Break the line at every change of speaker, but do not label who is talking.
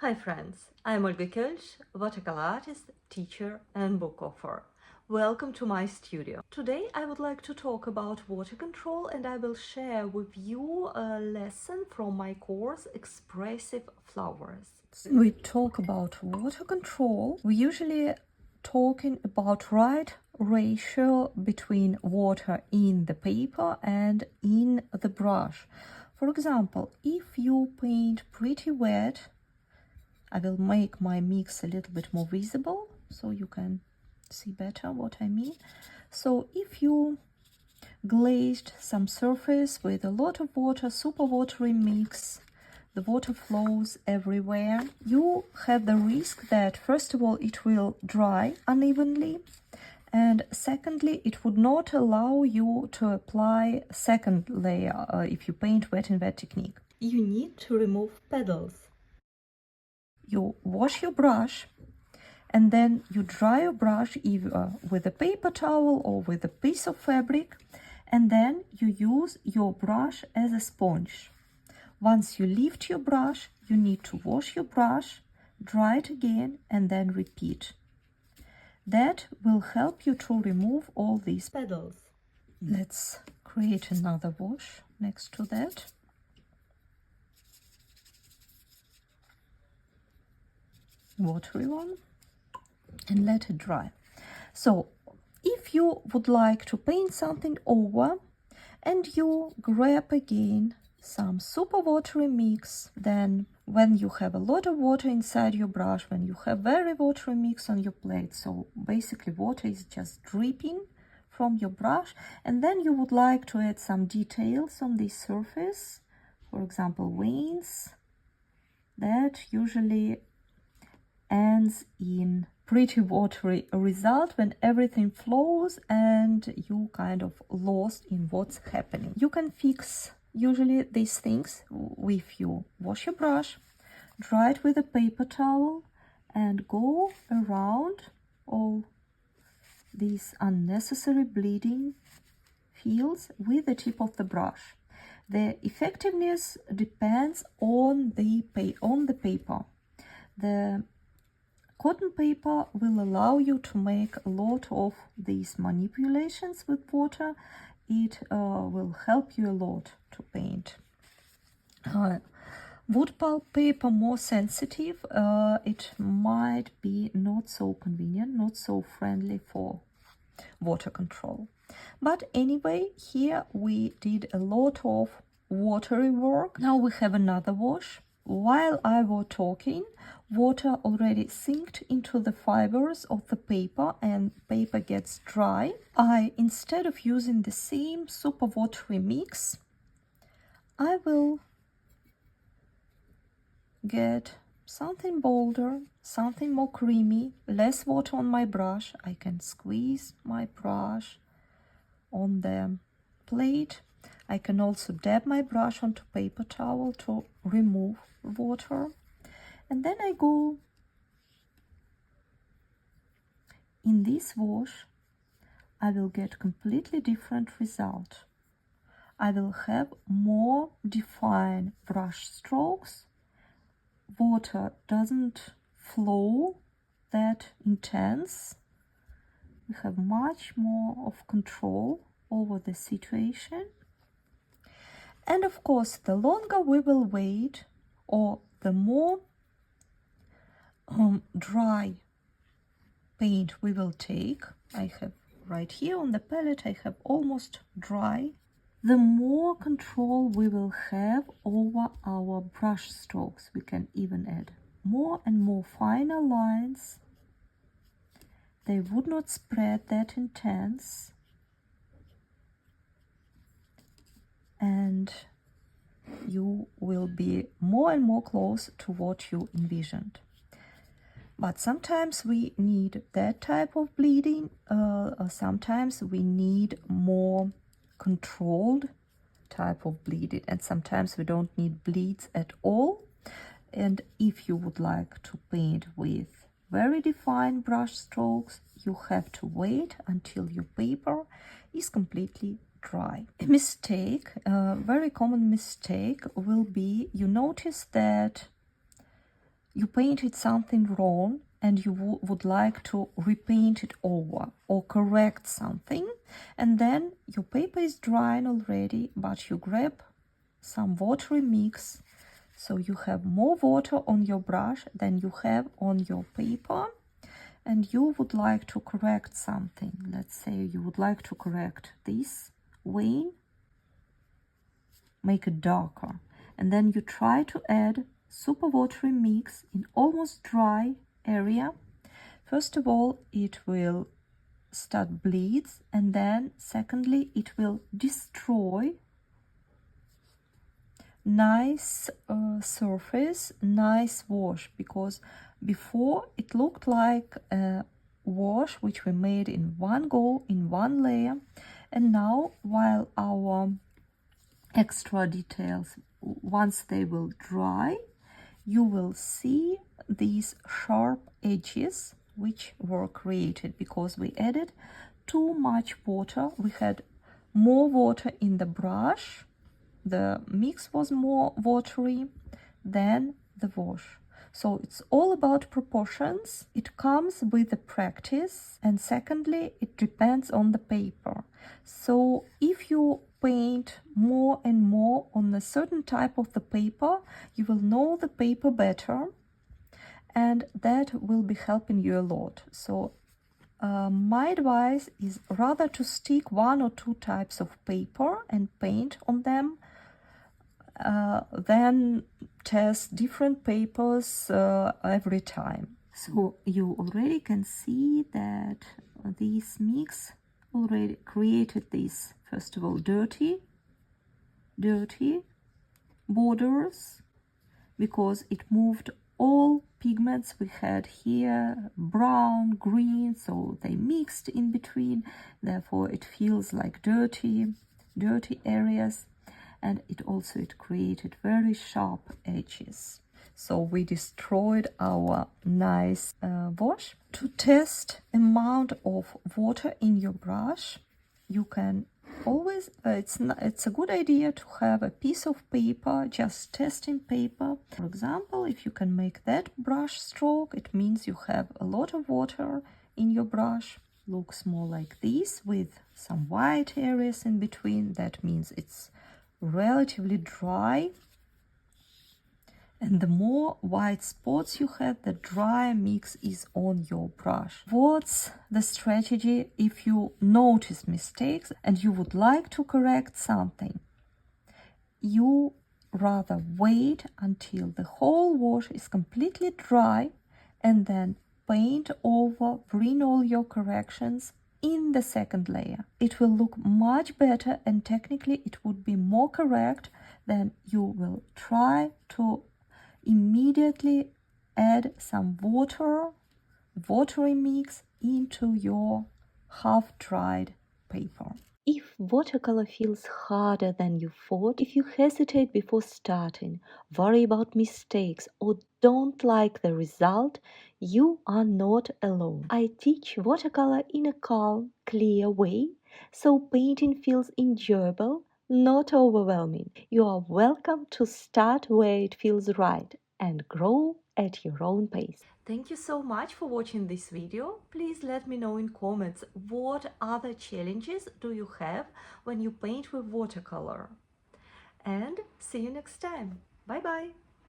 Hi friends, I'm Olga Koelsch, watercolor artist, teacher and book author. Welcome to my studio. Today I would like to talk about water control and I will share with you a lesson from my course Expressive Flowers. When we talk about water control, we usually talking about right ratio between water in the paper and in the brush. For example, if you paint pretty wet, I will make my mix a little bit more visible so you can see better what I mean. So if you glazed some surface with a lot of water, super watery mix, the water flows everywhere, you have the risk that first of all it will dry unevenly, and secondly it would not allow you to apply a second layer if you paint wet and wet technique. You need to remove petals. You wash your brush and then you dry your brush either with a paper towel or with a piece of fabric, and then you use your brush as a sponge. Once you lift your brush, you need to wash your brush, dry it again, and then repeat. That will help you to remove all these petals. Let's create another wash next to that. Watery one, and let it dry. So if you would like to paint something over and you grab again some super watery mix, then when you have a lot of water inside your brush, when you have very watery mix on your plate, so basically water is just dripping from your brush, and then you would like to add some details on this surface, for example veins, that usually ends in pretty watery result when everything flows and you kind of lost in what's happening. You can fix usually these things if you wash your brush, dry it with a paper towel, and go around all these unnecessary bleeding fields with the tip of the brush. The effectiveness depends on the paper. The cotton paper will allow you to make a lot of these manipulations with water. It will help you a lot to paint. Wood pulp paper, more sensitive, it might be not so convenient, not so friendly for water control. But anyway, here we did a lot of watery work. Now we have another wash. While I was talking, water already sinked into the fibers of the paper and paper gets dry. Instead of using the same super watery mix, I will get something bolder, something more creamy, less water on my brush. I can squeeze my brush on the plate. I can also dab my brush onto paper towel to remove water. And then I go in this wash. I will get completely different result. I will have more defined brush strokes. Water doesn't flow that intense. We have much more of control over the situation. And of course, the longer we will wait, or the more dry paint we will take, I have right here on the palette, I have almost dry, the more control we will have over our brush strokes. We can even add more and more finer lines. They would not spread that intense. And you will be more and more close to what you envisioned. But sometimes we need that type of bleeding, sometimes we need more controlled type of bleeding, and sometimes we don't need bleeds at all. And if you would like to paint with very defined brush strokes, you have to wait until your paper is completely dry. A mistake, a very common mistake will be, you notice that you painted something wrong and you would like to repaint it over or correct something, and then your paper is drying already, but you grab some watery mix, so you have more water on your brush than you have on your paper, and you would like to correct something. Let's say you would like to correct this vein, make it darker, and then you try to add super watery mix in almost dry area. First of all, it will start bleeds, and then secondly, it will destroy nice surface, nice wash, because before it looked like a wash which we made in one go, in one layer, and now while our extra details, once they will dry, you will see these sharp edges which were created because we added too much water. We had more water in the brush, the mix was more watery than the wash. So it's all about proportions. It comes with the practice, and secondly, it depends on the paper. So if you paint more and more on a certain type of the paper, you will know the paper better, and that will be helping you a lot. So my advice is rather to stick one or two types of paper and paint on them, then test different papers every time. So you already can see that this mix already created this, first of all, dirty borders, because it moved all pigments we had here, brown, green, so they mixed in between, therefore it feels like dirty areas. And it created very sharp edges. So we destroyed our nice wash. To test amount of water in your brush, you can always, it's a good idea to have a piece of paper, just testing paper. For example, if you can make that brush stroke, it means you have a lot of water in your brush. Looks more like this with some white areas in between. That means it's relatively dry, and the more white spots you have, the drier mix is on your brush. What's the strategy if you notice mistakes and you would like to correct something? You rather wait until the whole wash is completely dry and then paint over, bring all your corrections in the second layer. It will look much better, and technically it would be more correct than you will try to immediately add some watery mix into your half-dried paper. If watercolor feels harder than you thought, if you hesitate before starting, worry about mistakes, or don't like the result, you are not alone. I teach watercolor in a calm, clear way, so painting feels enjoyable, not overwhelming. You are welcome to start where it feels right and grow at your own pace. Thank you so much for watching this video. Please let me know in comments what other challenges do you have when you paint with watercolor. And see you next time. Bye bye.